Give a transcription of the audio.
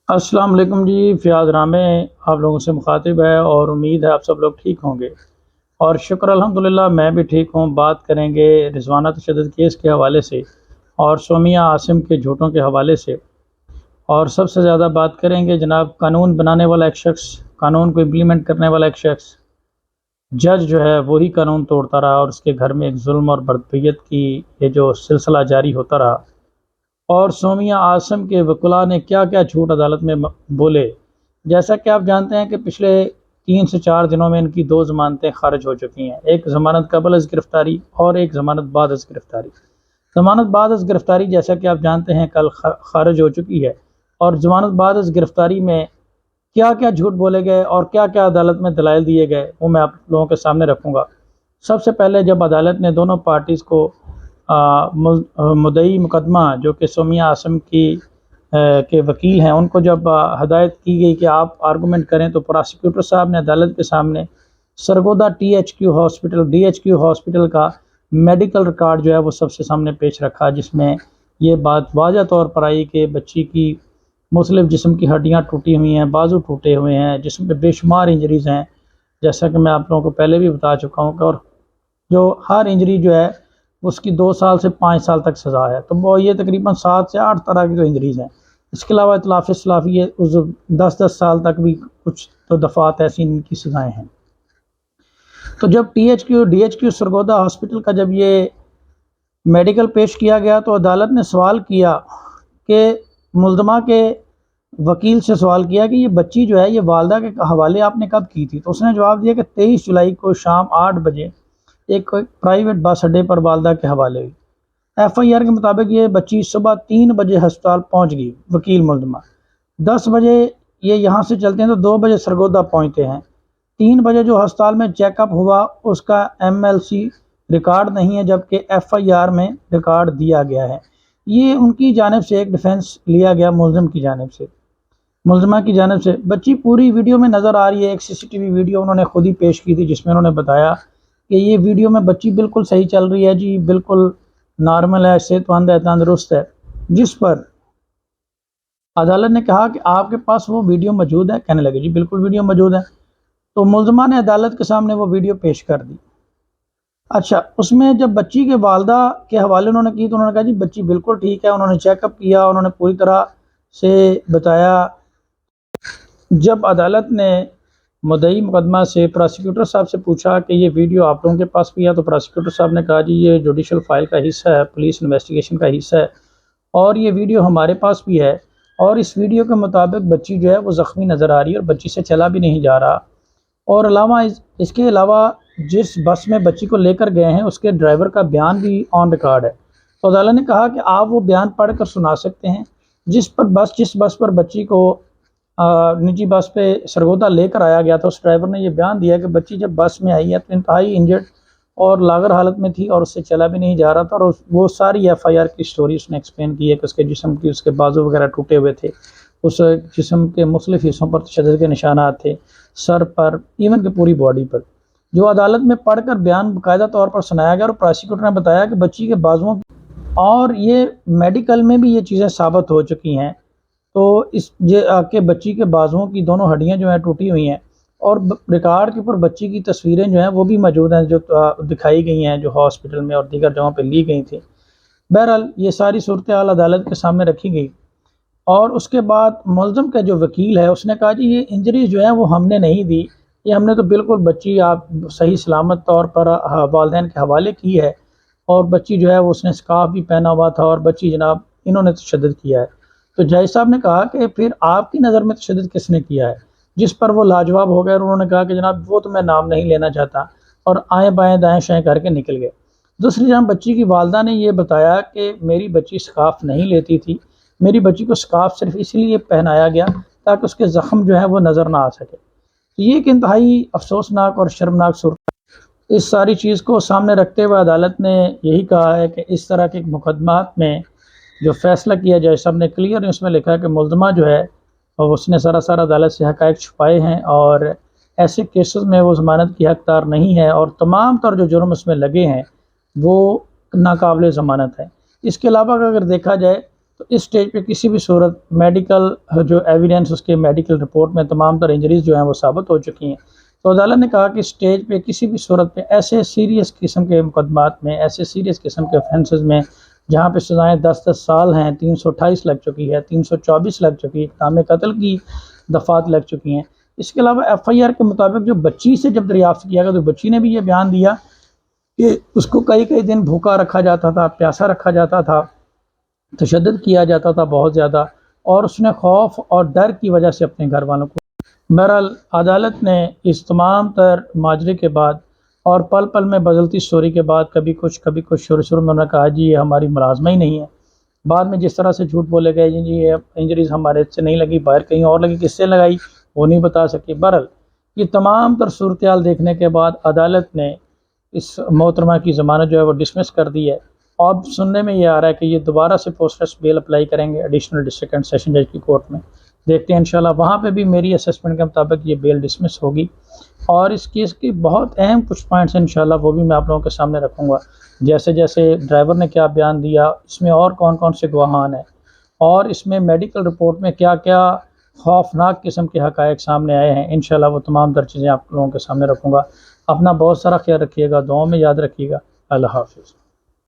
السلام علیکم جی، فیاض رامے آپ لوگوں سے مخاطب ہے اور امید ہے آپ سب لوگ ٹھیک ہوں گے اور شکر الحمدللہ میں بھی ٹھیک ہوں۔ بات کریں گے رضوانہ تشدد کیس کے حوالے سے اور سومیہ عاصم کے جھوٹوں کے حوالے سے، اور سب سے زیادہ بات کریں گے جناب قانون بنانے والا ایک شخص، قانون کو امپلیمنٹ کرنے والا ایک شخص، جج جو ہے وہی قانون توڑتا رہا اور اس کے گھر میں ایک ظلم اور بربریت کی یہ جو سلسلہ جاری ہوتا رہا، اور سومیہ عاصم کے وکلاء نے کیا کیا جھوٹ عدالت میں بولے۔ جیسا کہ آپ جانتے ہیں کہ پچھلے 3 سے 4 دنوں میں ان کی 2 ضمانتیں خارج ہو چکی ہیں، ایک ضمانت قبل از گرفتاری اور ایک ضمانت بعد از گرفتاری۔ ضمانت بعد از گرفتاری جیسا کہ آپ جانتے ہیں کل خارج ہو چکی ہے، اور ضمانت بعد از گرفتاری میں کیا کیا جھوٹ بولے گئے اور کیا کیا عدالت میں دلائل دیے گئے وہ میں آپ لوگوں کے سامنے رکھوں گا۔ سب سے پہلے جب عدالت نے دونوں پارٹیز کو مدعی مقدمہ جو کہ سومیہ عاصم کے وکیل ہیں ان کو جب ہدایت کی گئی کہ آپ آرگومنٹ کریں، تو پراسیکیوٹر صاحب نے عدالت کے سامنے Sargodha D H Q hospital کا میڈیکل ریکارڈ جو ہے وہ سب سے سامنے پیش رکھا، جس میں یہ بات واضح طور پر آئی کہ بچی کی مختلف جسم کی ہڈیاں ٹوٹی ہوئی ہیں، بازو ٹوٹے ہوئے ہیں، جسم پہ بے شمار انجریز ہیں، جیسا کہ میں آپ لوگوں کو پہلے بھی بتا چکا ہوں کہ اور جو ہر انجری جو ہے اس کی 2 سال سے 5 سال تک سزا ہے، تو وہ یہ تقریباً 7 سے 8 طرح کی جو انجریز ہیں۔ اس کے علاوہ اطلاف اصطلافی 10 سال تک بھی کچھ تو دفعات ایسی ان کی سزائیں ہیں۔ تو جب D H Q Sargodha hospital کا جب یہ میڈیکل پیش کیا گیا تو عدالت نے سوال کیا کہ ملزمہ کے وکیل سے سوال کیا کہ یہ بچی جو ہے یہ والدہ کے حوالے آپ نے کب کی تھی؟ تو اس نے جواب دیا کہ 23 جولائی کو شام 8 بجے ایک پرائیویٹ بس اڈے پر والدہ کے حوالے ہوئی۔ ایف آئی آر کے مطابق یہ بچی صبح 3 بجے ہسپتال پہنچ گئی۔ وکیل ملزمہ 10 بجے یہ یہاں سے چلتے ہیں تو 2 بجے سرگودا پہنچتے ہیں۔ 3 بجے جو ہسپتال میں چیک اپ ہوا اس کا ایم ایل سی ریکارڈ نہیں ہے، جبکہ ایف آئی آر میں ریکارڈ دیا گیا ہے۔ یہ ان کی جانب سے ایک ڈیفنس لیا گیا ملزمہ کی جانب سے۔ بچی پوری ویڈیو میں نظر آ رہی ہے، ایک سی سی ٹی وی ویڈیو انہوں نے خود ہی پیش کی تھی جس میں انہوں نے بتایا کہ یہ ویڈیو میں بچی بالکل صحیح چل رہی ہے جی، بالکل نارمل ہے، صحت مند ہے، تندرست ہے، جس پر عدالت نے کہا کہ آپ کے پاس وہ ویڈیو موجود ہے؟ کہنے لگے جی بالکل ویڈیو موجود ہے۔ تو ملزمہ نے عدالت کے سامنے وہ ویڈیو پیش کر دی۔ اچھا، اس میں جب بچی کے والدہ کے حوالے انہوں نے کی تو انہوں نے کہا جی بچی بالکل ٹھیک ہے، انہوں نے چیک اپ کیا، انہوں نے پوری طرح سے بتایا۔ جب عدالت نے مدعی مقدمہ سے پراسیکیوٹر صاحب سے پوچھا کہ یہ ویڈیو آپ لوگوں کے پاس بھی ہے، تو پراسیکیوٹر صاحب نے کہا جی یہ جوڈیشل فائل کا حصہ ہے، پولیس انویسٹیگیشن کا حصہ ہے، اور یہ ویڈیو ہمارے پاس بھی ہے، اور اس ویڈیو کے مطابق بچی جو ہے وہ زخمی نظر آ رہی ہے اور بچی سے چلا بھی نہیں جا رہا، اور اس کے علاوہ جس بس میں بچی کو لے کر گئے ہیں اس کے ڈرائیور کا بیان بھی آن ریکارڈ ہے۔ تو عدالت نے کہا کہ آپ وہ بیان پڑھ کر سنا سکتے ہیں جس بس پر بچی کو نجی بس پہ سرگودا لے کر آیا گیا تھا، اس ڈرائیور نے یہ بیان دیا کہ بچی جب بس میں آئی ہے تو انتہائی انجرڈ اور لاغر حالت میں تھی اور اس سے چلا بھی نہیں جا رہا تھا، اور وہ ساری ایف آئی آر کی سٹوری اس نے ایکسپلین کی ہے کہ اس کے جسم کی، اس کے بازو وغیرہ ٹوٹے ہوئے تھے، اس جسم کے مختلف حصوں پر تشدد کے نشانات تھے، سر پر، ایون کہ پوری باڈی پر، جو عدالت میں پڑھ کر بیان باقاعدہ طور پر سنایا گیا، اور پراسیکیوٹر نے بتایا کہ بچی کے بازوؤں اور یہ میڈیکل میں بھی یہ چیزیں ثابت ہو چکی ہیں، تو اس کہ بچی کے بازوؤں کی دونوں ہڈیاں جو ہیں ٹوٹی ہوئی ہیں، اور ریکارڈ کے اوپر بچی کی تصویریں جو ہیں وہ بھی موجود ہیں جو دکھائی گئی ہیں، جو ہاسپٹل میں اور دیگر جگہوں پہ لی گئی تھیں۔ بہرحال یہ ساری صورتحال عدالت کے سامنے رکھی گئی، اور اس کے بعد ملزم کا جو وکیل ہے اس نے کہا جی یہ انجری جو ہے وہ ہم نے نہیں دی، یہ ہم نے تو بالکل بچی آپ صحیح سلامت طور پر والدین کے حوالے کی ہے، اور بچی جو ہے وہ اس نے سکارف بھی پہنا ہوا تھا، اور بچی جناب انہوں نے تشدد کیا ہے۔ تو جج صاحب نے کہا کہ پھر آپ کی نظر میں تشدد کس نے کیا ہے؟ جس پر وہ لاجواب ہو گئے، اور انہوں نے کہا کہ جناب وہ تو میں نام نہیں لینا چاہتا، اور آئیں بائیں دائیں شائیں کر کے نکل گئے۔ دوسری جانب بچی کی والدہ نے یہ بتایا کہ میری بچی سکارف نہیں لیتی تھی، میری بچی کو سکارف صرف اس لیے پہنایا گیا تاکہ اس کے زخم جو ہے وہ نظر نہ آ سکے۔ تو یہ ایک انتہائی افسوسناک اور شرمناک صورت۔ اس ساری چیز کو سامنے رکھتے ہوئے عدالت نے یہی کہا ہے کہ اس طرح کے مقدمات میں جو فیصلہ کیا جائے، سب نے کلیئر اس میں لکھا ہے کہ ملزمہ جو ہے اس نے سراسر عدالت سے حقائق چھپائے ہیں، اور ایسے کیسز میں وہ ضمانت کی حقدار نہیں ہے، اور تمام طور جو جرم اس میں لگے ہیں وہ ناقابل ضمانت ہے۔ اس کے علاوہ اگر دیکھا جائے تو اس سٹیج پہ کسی بھی صورت میڈیکل جو ایویڈنس اس کے میڈیکل رپورٹ میں تمام تر انجریز جو ہیں وہ ثابت ہو چکی ہیں۔ تو عدالت نے کہا کہ سٹیج پہ کسی بھی صورت پہ ایسے سیریس قسم کے مقدمات میں، ایسے سیریس قسم کے آفینسز میں جہاں پہ سزائیں 10 سال ہیں، 328 لگ چکی ہے، 324 لگ چکی ہے، اقدام قتل کی دفعات لگ چکی ہیں۔ اس کے علاوہ ایف آئی آر کے مطابق جو بچی سے جب دریافت کیا گیا تو بچی نے بھی یہ بیان دیا کہ اس کو کئی دن بھوکا رکھا جاتا تھا، پیاسا رکھا جاتا تھا، تشدد کیا جاتا تھا بہت زیادہ، اور اس نے خوف اور ڈر کی وجہ سے اپنے گھر والوں کو بہرحال عدالت نے اس تمام تر ماجرے کے بعد اور پل پل میں بدلتی سٹوری کے بعد کبھی کچھ شروع میں انہوں نے کہا جی یہ ہماری ملازمہ ہی نہیں ہے، بعد میں جس طرح سے جھوٹ بولے گئے جی یہ انجریز ہمارے سے نہیں لگی، باہر کہیں اور لگی، کس سے لگائی وہ نہیں بتا سکے۔ بہرحال یہ تمام تر صورتحال دیکھنے کے بعد عدالت نے اس محترمہ کی ضمانت جو ہے وہ ڈسمس کر دی ہے۔ اب سننے میں یہ آ رہا ہے کہ یہ دوبارہ سے پوسٹس بیل اپلائی کریں گے ایڈیشنل ڈسٹرکٹ اینڈ سیشن جج کی کورٹ میں، دیکھتے ہیں انشاءاللہ وہاں پہ بھی میری اسسمنٹ کے مطابق یہ بیل ڈسمس ہوگی، اور اس کیس کی بہت اہم کچھ پوائنٹس ہیں انشاءاللہ وہ بھی میں آپ لوگوں کے سامنے رکھوں گا، جیسے ڈرائیور نے کیا بیان دیا، اس میں اور کون سے گواہان ہیں، اور اس میں میڈیکل رپورٹ میں کیا خوفناک قسم کے حقائق سامنے آئے ہیں۔ انشاءاللہ وہ تمام تر چیزیں آپ لوگوں کے سامنے رکھوں گا۔ اپنا بہت سارا خیال رکھیے گا، دعاؤں میں یاد رکھیے گا۔ اللہ حافظ۔